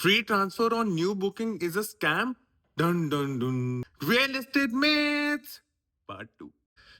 Free transfer on new booking is a scam. Dun dun dun. Real estate myths. Part 2.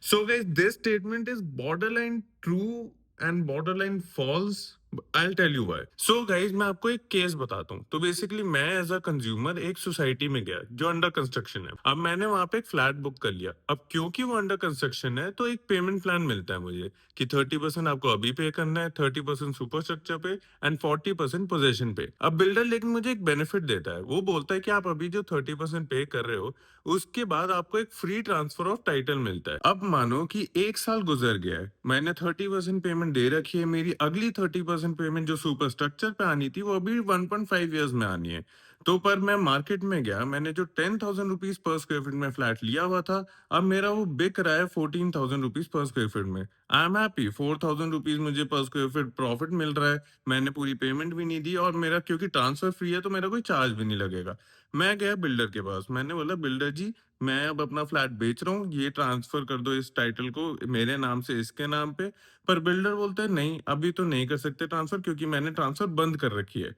So guys, this statement is borderline true and borderline false. I'll tell you why. So guys, मैं आपको एक case बताता हूँ. तो basically मैं as a consumer एक society में गया जो अंडर कंस्ट्रक्शन है. अब मैंने वहां पे एक फ्लैट बुक कर लिया. अब क्योंकि वो अंडर कंस्ट्रक्शन है तो एक पेमेंट प्लान मिलता है मुझे कि 30% आपको अभी पे करना है, 30% सुपर स्ट्रक्चर पे एंड 40% पोजेशन पे. अब बिल्डर लेकिन मुझे एक बेनिफिट देता है. वो बोलता है कि आप अभी जो 30% पे कर रहे हो उसके बाद आपको एक फ्री ट्रांसफर ऑफ टाइटल मिलता है. अब मानो कि एक साल गुजर गया है, मैंने 30% पेमेंट दे रखी है, मेरी अगली 30% पेमेंट जो सुपर स्ट्रक्चर पे आनी थी वो अभी 1.5 ईयर्स में आनी है. तो पर मैं मार्केट में गया, मैंने जो 10,000 रुपीज पर स्क्वायर फीट में फ्लैट लिया हुआ था, अब मेरा वो बिक रहा है 14,000 रुपीज पर स्क्वायर फीट में. I am happy. 4,000 रुपीज मुझे पर स्क्वायर फीट प्रॉफिट मिल रहा है. मैंने पूरी पेमेंट भी नहीं दी और मेरा क्योंकि ट्रांसफर फ्री है तो मेरा कोई चार्ज भी नहीं लगेगा. मैं गया बिल्डर के पास, मैंने बोला बिल्डर जी मैं अब अपना फ्लैट बेच रहा हूँ, ये ट्रांसफर कर दो इस टाइटल को मेरे नाम से इसके नाम पे. पर बिल्डर बोलता है नहीं अभी तो नहीं कर सकते ट्रांसफर क्योंकि मैंने ट्रांसफर बंद कर रखी है.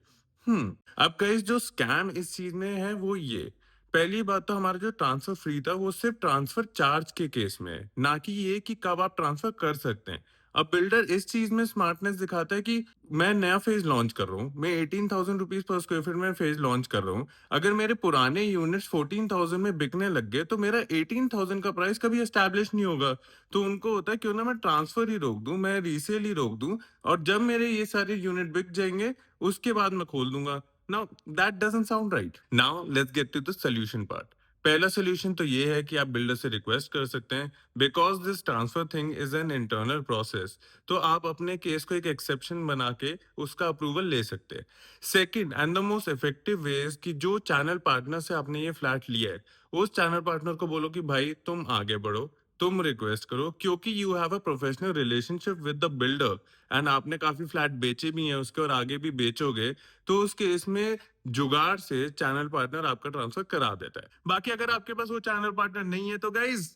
अब गाइस जो स्कैम इस चीज में है वो ये. पहली बात तो हमारा जो ट्रांसफर फ्री था वो सिर्फ ट्रांसफर चार्ज के केस में है, ना कि ये कि कब आप ट्रांसफर कर सकते हैं. अब बिल्डर इस चीज में स्मार्टनेस दिखाता है कि मैं नया फेज लॉन्च कर रहा हूँ, मैं 18,000 रुपीज पर स्क्वायर फीट में फेज लॉन्च कर रहा हूँ. अगर मेरे पुराने यूनिट्स 14,000 में बिकने लग गए तो मेरा 18,000 का प्राइस कभी एस्टैब्लिश नहीं होगा. तो उनको होता है क्यों ना मैं ट्रांसफर ही रोक दूं, मैं रीसेल ही रोक दूं और जब मेरे ये सारे यूनिट बिक जाएंगे उसके बाद मैं खोल दूंगा. Now that doesn't sound right. Now let's get to the solution part. पहला सोल्यूशन तो ये है कि आप बिल्डर से रिक्वेस्ट कर सकते हैं because this transfer thing is an internal process. तो आप अपने केस को एक एक्सेप्शन बना के उसका अप्रूवल ले सकते हैं. Second and the most effective way is कि जो चैनल पार्टनर से आपने ये फ्लैट लिया है उस चैनल पार्टनर को बोलो कि भाई तुम आगे बढ़ो, तुम रिक्वेस्ट करो क्योंकि you have a professional relationship with the builder and आपने काफी फ्लैट बेचे भी हैं उसके और आगे भी बेचोगे. तो उस केस में जुगाड़ से चैनल पार्टनर आपका ट्रांसफर करा देता है. बाकी अगर आपके पास वो चैनल पार्टनर नहीं है तो guys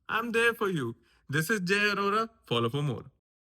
I am there for you. This is Jay Arora. Follow for more.